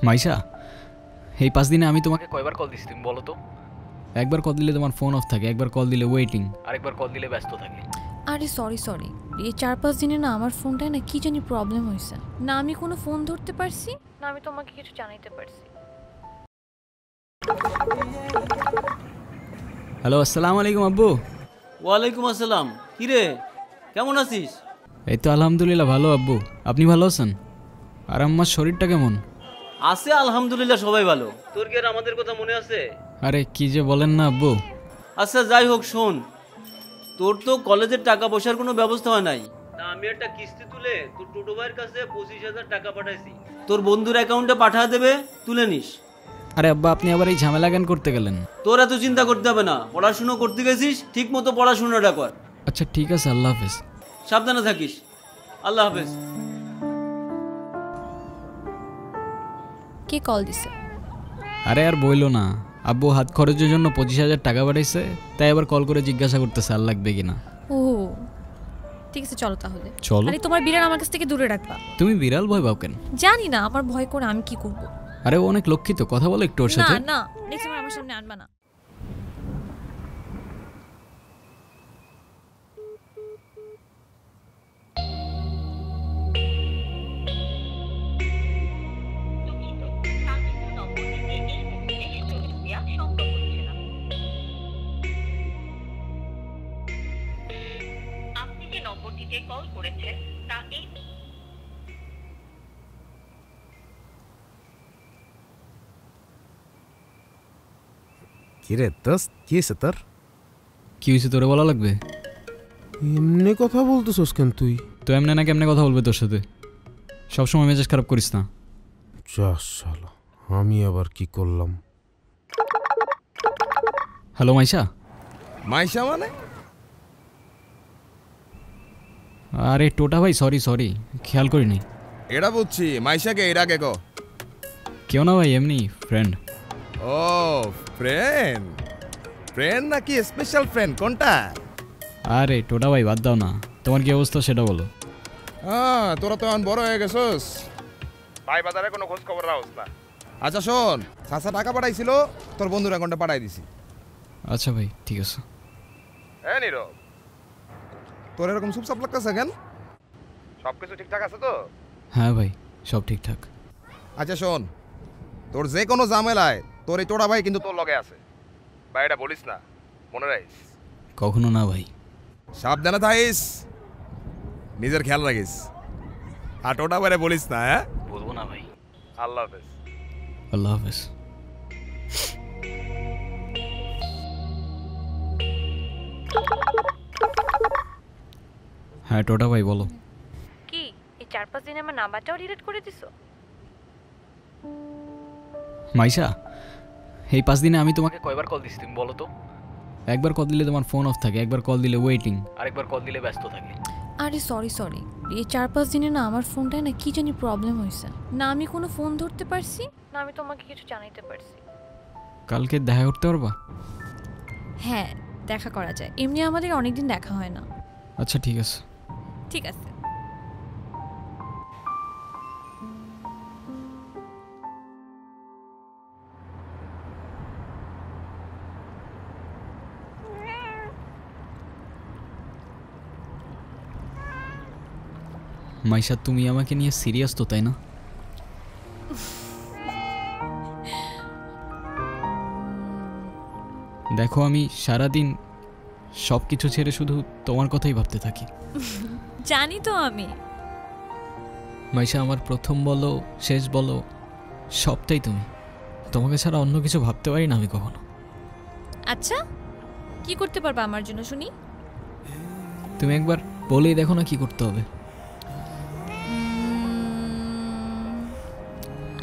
মাইশা, এই 5 দিনে আমি তোমাকে কয়বার কল দিছি তুমি বলো তো? একবার কল দিলে তোমার ফোন অফ থাকে, একবার কল দিলে ওয়েটিং, আরেকবার কল দিলে ব্যস্ত থাকে। আরে সরি, এই 4-5 দিনে না আমার ফোনটায় না কি জানি প্রবলেম হয়েছে। না আমি কোনো ফোন ধরতে পারছি, না আমি তোমাকে কিছু জানাইতে পারছি। হ্যালো, আসসালামু আলাইকুম আব্বু। ওয়ালাইকুম আসসালাম। কিরে, কেমন আছিস? এই তো আলহামদুলিল্লাহ ভালো আব্বু, আপনি ভালো আছেন? আর আমার শরীরটা কেমন? আছে আলহামদুলিল্লাহ, সবাই ভালো। তোর কি আর আমাদের কথা মনে আছে? আরে কি যে বলেন না আব্বু। আচ্ছা যাই হোক, শোন, তোর তো কলেজের টাকা পয়সার কোনো ব্যবস্থা হয় নাই। তা আমি একটা কিস্তি তুলে তোর টোটো ভাইয়ের কাছে 25,000 টাকা পাঠাইছি, তোর বন্ধুর অ্যাকাউন্টে পাঠা দেবে, তুলে নিস। আরে আব্বা, আপনি আবার এই ঝামেলা কেন করতে গেলেন? তোর এত চিন্তা করতে হবে না, পড়াশুনো করতে গেছিস, ঠিক মতো পড়াশোনাটা কর। আচ্ছা ঠিক আছে, আল্লাহ হাফেজ। সাবধানে থাকিস, আল্লাহ হাফেজ। কে কল দিছে? আরে আর বইলো না, আব্বু হাত খরচের জন্য 25,000 টাকা পাঠাইছে, তাই আবার কল করে জিজ্ঞাসা করতেছে আর লাগবে কিনা। ও ঠিক আছে, চলো তাহলে। চলো। আরে তোমার বিড়াল আমার কাছ থেকে দূরে রাখবা। তুমি বিড়াল ভয় পাও কেন? জানি না, আমার ভয় করে আমি কি করব। আরে ও অনেক লক্ষিত, কথা বলো একটু ওর সাথে। না না, নেক্সট টাইম আমার সামনে আনবা না। কল করেছে তা এই কিরে দোস্ত, কি হয়েছে তোর? কি হয়েছে তোরে বলা লাগবে? এমনি কথা বলতেছস কেন তুই? তো এমনি না কেমনে কথা বলবে তোর সাথে? সবসময় মেজাজ খারাপ করিস না। যা শালা, আমি আবার কি করলাম? হ্যালো মাইশা। মাইশা মানে? আরে টোটা ভাই, সরি খেয়াল করিনি। এটা বুঝছি, মাইশাকে এর আগে গো। কেউ না ভাই, এমনি ফ্রেন্ড। ও ফ্রেন্ড, ফ্রেন্ড নাকি স্পেশাল ফ্রেন্ড, কোনটা? আরে টোটা ভাই বাদ দাও না, তোমার কি অবস্থা সেটা বলো। তোরা তো এখন বড় হয়ে গেছস, ভাই বাজারে কোনো খোঁজ খবর রাখস না। আচ্ছা শোন, চাচা টাকা পাঠাইছিল, তোর বন্ধুর অ্যাকাউন্টে পাঠাই দিছি। আচ্ছা ভাই ঠিক আছে। নীরব, তোর এরকম চুপচাপ লাগতেছে কেন? সবকিছু ঠিকঠাক আছে তো? হ্যাঁ ভাই, সব ঠিকঠাক। আচ্ছা শোন, তোর যে কোনো ঝামেলায় তোর এই টোটা ভাই কিন্তু তোর লগে আছে, ভাই এটা বলিস না, মনে রাখিস। কখনো না ভাই। সাবধানে থাকিস, নিজের খেয়াল রাখিস, আর টোটা ভাইরে বলিস না। হ্যাঁ বলবো না ভাই। আল্লাহ হাফেজ। আল্লাহ হাফেজ। হ্যাঁ টোটা ভাই বলো। কি এই 4-5 দিনে আমার নাম্বারটাও ডিলিট করে দিছো? মাইশা, এই 5 দিনে আমি তোমাকে কয়বার কল দিছি তুমি বলো তো? একবার কল দিলে তোমার ফোন অফ থাকে, একবার কল দিলে ওয়েটিং, আরেকবার কল দিলে ব্যস্ত থাকে। আরে সরি, এই 4-5 দিনে না আমার ফোনটায় না কি জানি প্রবলেম হয়েছে। না আমি কোনো ফোন ধরতে পারছি, না আমি তোমাকে কিছু জানাইতে পারছি। কালকে দেখা করতে পারবা? হ্যাঁ দেখা করা যায়, এমনি আমাদের অনেকদিন দেখা হয় না। আচ্ছা ঠিক আছে। ঠিক আছে। মাইশা, তুমি আমাকে নিয়ে সিরিয়াস তো, তাই না? দেখো আমি সারাদিন সব কিছু ছেড়ে শুধু তোমার কথাই ভাবতে থাকি। জানি তো আমি। মাইশা, আমার প্রথম বলো শেষ বলো সবটাই তুমি, তোমাকে ছাড়া অন্য কিছু ভাবতে পারি না আমি কখনো। আচ্ছা কি করতে পারবা আমার জন্য শুনি? তুমি একবার বলেই দেখো না কি করতে হবে।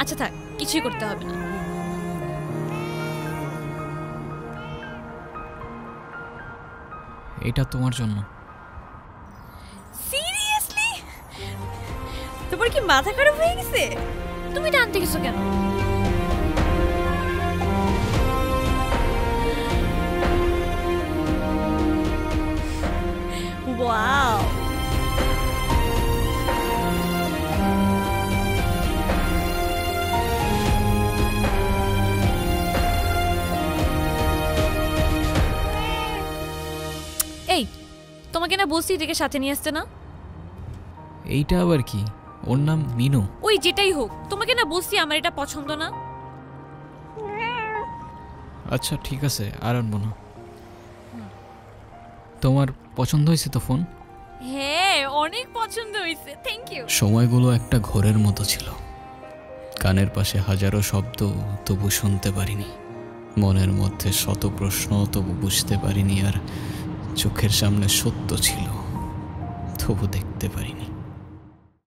আচ্ছা থাক, কিছুই করতে হবে না। এটা তোমার জন্য। সিরিয়াসলি? তোমার কি মাথা খারাপ হয়ে গেছে? তুমি টানতে গেছো কেন? ওয়াও, তোমাকে না বলছি এটাকে সাথে নিয়ে আসতে না। এইটা আবার কি? ওর নাম মিনু। ওই যেটাই হোক, তোমাকে না বলছি আমার এটা পছন্দ না। আচ্ছা ঠিক আছে, আর আনবো না। তোমার পছন্দ হয়েছে তো ফোন? হ্যাঁ অনেক পছন্দ হয়েছে, থ্যাংক ইউ। সময়গুলো একটা ঘোরের মতো ছিল, কানের পাশে হাজারো শব্দ, তবু শুনতে পারিনি। মনের মধ্যে শত প্রশ্ন, তবু বুঝতে পারিনি। আর চোখের সামনে সত্য ছিল, তবু দেখতে পারিনি।